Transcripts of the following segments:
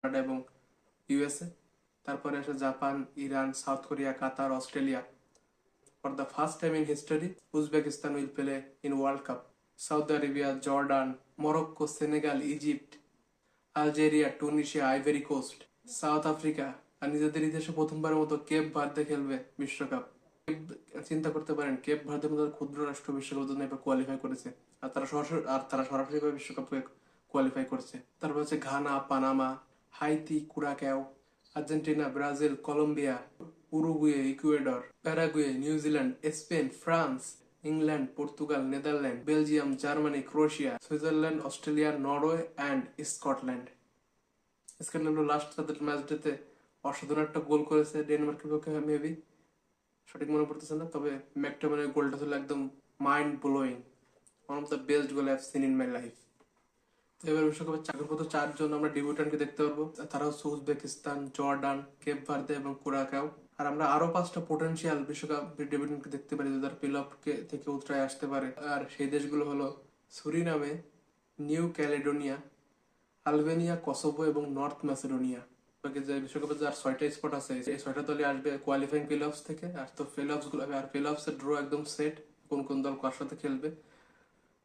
Canada এবং USA. তারপরে আসে Japan, Iran, South Korea, Qatar, Australia. For the first time in history Uzbekistan will play in World Cup. Saudi Arabia, Jordan, Morocco, Senegal, Egypt, Algeria, Tunisia, Ivory Coast, South Africa আর নিজেদের ইতিহাসে প্রথমবারের মতো Cape Verde খেলবে বিশ্বকাপ। চিন্তা করতে পারেন, কেপ ভার্দের মতো ক্ষুদ্র রাষ্ট্র বিশ্বকাপের জন্য এবার কোয়ালিফাই করেছে। আর তারা সরাসরি ভাবে বিশ্বকাপে কোয়ালিফাই করেছে। তারপর হচ্ছে Ghana, Panama, Haiti, Curacao, Argentina, Brazil, Colombia, Uruguay, Ecuador, Paraguay, New Zealand, Spain, France, England, Portugal, Netherland, Belgium, Germany, Croatia, Switzerland, Australia, Norway and Scotland. Scotland last তাদের ম্যাচটাতে অসাধারণ একটা গোল করেছে ডেনমার্কের পক্ষে, মেবি সঠিক মনে পড়তেছে না, তবে ম্যাকটামানের গোলটা ছিল একদম mind blowing, one of the best goal I have seen in my life. তো এবার বিশ্বকাপে চাকরিরত চারজন আমরা ডেবিউটান্টকে দেখতে পারবো। তারা হচ্ছে উজবেকিস্তান, জর্ডান, কেপ ভার্দে এবং কুরাকাও। আর আমরা আরো 5টা পোটেনশিয়াল বিশ্বকাপ ডেবিউটান্টকে দেখতে পারি যারা প্লে অফ থেকে উতরায় আসতে পারে। আর সেই দেশগুলো হলো সুরিনামে, নিউ ক্যালেডোনিয়া, আলবেনিয়া, কসোভো এবং নর্থ ম্যাসেডোনিয়া। বাকি যে বিশ্বকাপে যার 6টা স্পট আছে, এই 6টা দলই আসবে কোয়ালিফাইং প্লে অফস থেকে। আর তো প্লে অফস গুলো আর প্লে অফস এর ড্র একদম সেট, কোন কোন দল কার সাথে খেলবে।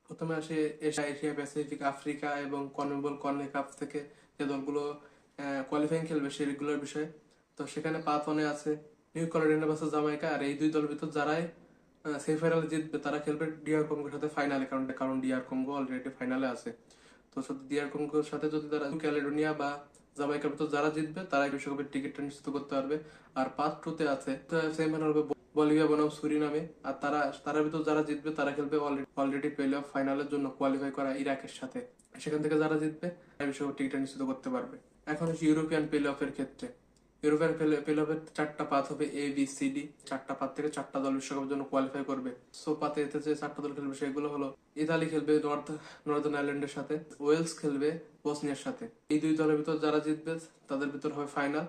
প্রথমে আসে এশিয়া, এশিয়া প্যাসিফিক, আফ্রিকা এবং কনমেবল কনকাকাফ থেকে যে দলগুলো কোয়ালিফাইং খেলবে সেগুলোর বিষয়ে। তো সেখানে পাঁচ ওয়ানে আছে নিউ ক্যালেডোনিয়া ভার্সেস জামাইকা। আর এই দুই দলের ভিতর যারাই সেমিফাইনালে জিতবে তারা খেলবে ডিআর কঙ্গোর সাথে ফাইনালে, কারণ ডিআর কঙ্গো অলরেডি ফাইনালে আছে। তো শুধু ডিআর কঙ্গোর সাথে যদি তারা নিউ ক্যালেডোনিয়া বা জামাইকার ভিতর যারা জিতবে তারাই বিশ্বকাপের টিকিটটা নিশ্চিত করতে পারবে। আর পার্ট টুতে আছে সেমিফাইনাল হবে বলিভিয়া বনাম সুরিনামে। আর তার ভিতর যারা জিতবে তারা খেলবে অলরেডি প্লে অফ ফাইনালের জন্য কোয়ালিফাই করা ইরাকের সাথে। সেখান থেকে যারা জিতবে তারা বিশ্বকাপ টিকিটটা নিশ্চিত করতে পারবে। এখন হচ্ছে ইউরোপিয়ান প্লে অফের ক্ষেত্রে, ইউরোপিয়ান প্লে অফের 4টা পাত হবে ABCD। 4টা পাত থেকে 4টা দল বিশ্বকাপের জন্য কোয়ালিফাই করবে। সো পাতে এতে যে 4টা দল খেলবে সেগুলো হলো ইতালি খেলবে নর্দার্ন আয়ারল্যান্ডের সাথে, ওয়েলস খেলবে বসনিয়ার সাথে। এই দুই দলের ভিতর যারা জিতবে তাদের ভিতর হবে ফাইনাল।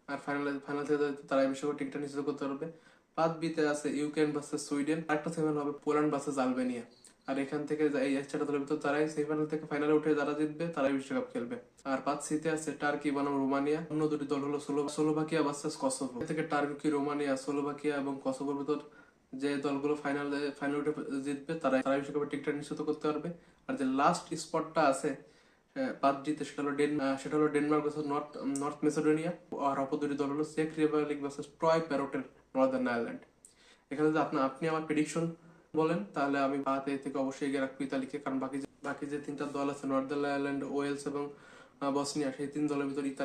আর ফাইনাল থেকে তারা বিশ্বকাপ টিকিটটা নিশ্চিত করতে পারবে। পাত বিতে আছে ইউক্রেন ভার্সেস সুইডেন, আরেকটা সেমিফাইনাল হবে পোল্যান্ড ভার্সেস আলবেনিয়া। আর এখান থেকে এই 4টা দলের ভিতর যারাই সেমিফাইনাল থেকে ফাইনালে উঠে যারা জিতবে তারাই বিশ্বকাপ খেলবে। আর পাঁচ সিতে আছে টার্কি বনাম রোমানিয়া। অন্য দুটি দল হলো স্লোভাকিয়া ভার্সেস কসোভো। এ থেকে টার্কি, রোমানিয়া, স্লোভাকিয়া এবং কসোভোর ভিতর যে দলগুলো ফাইনাল উঠে জিতবে তারাই বিশ্বকাপের টিকিটটা নিশ্চিত করতে পারবে। আর যে লাস্ট স্পটটা আছে পাঁচ জিতে সেটা হলো ডেনমার্ক ভার্সেস নর্থ মেসিডোনিয়া। আর অপর দুটি দল হলো চেক রিপাবলিক ভার্সেস ট্রয় প্যারোটের নর্দার্ন আয়ারল্যান্ড। এখানে যদি আপনি আমার প্রেডিকশন বলেন তাহলে আমি ভারত থেকে অবশ্যই এগিয়ে রাখবো ইতালিকে, কারণ বাকি যে 3টা দল আছে নর্দার্ন আয়ারল্যান্ড, ওয়েলস এবং বসনিয়া, সেই 3 দলের ভিতর ইতালি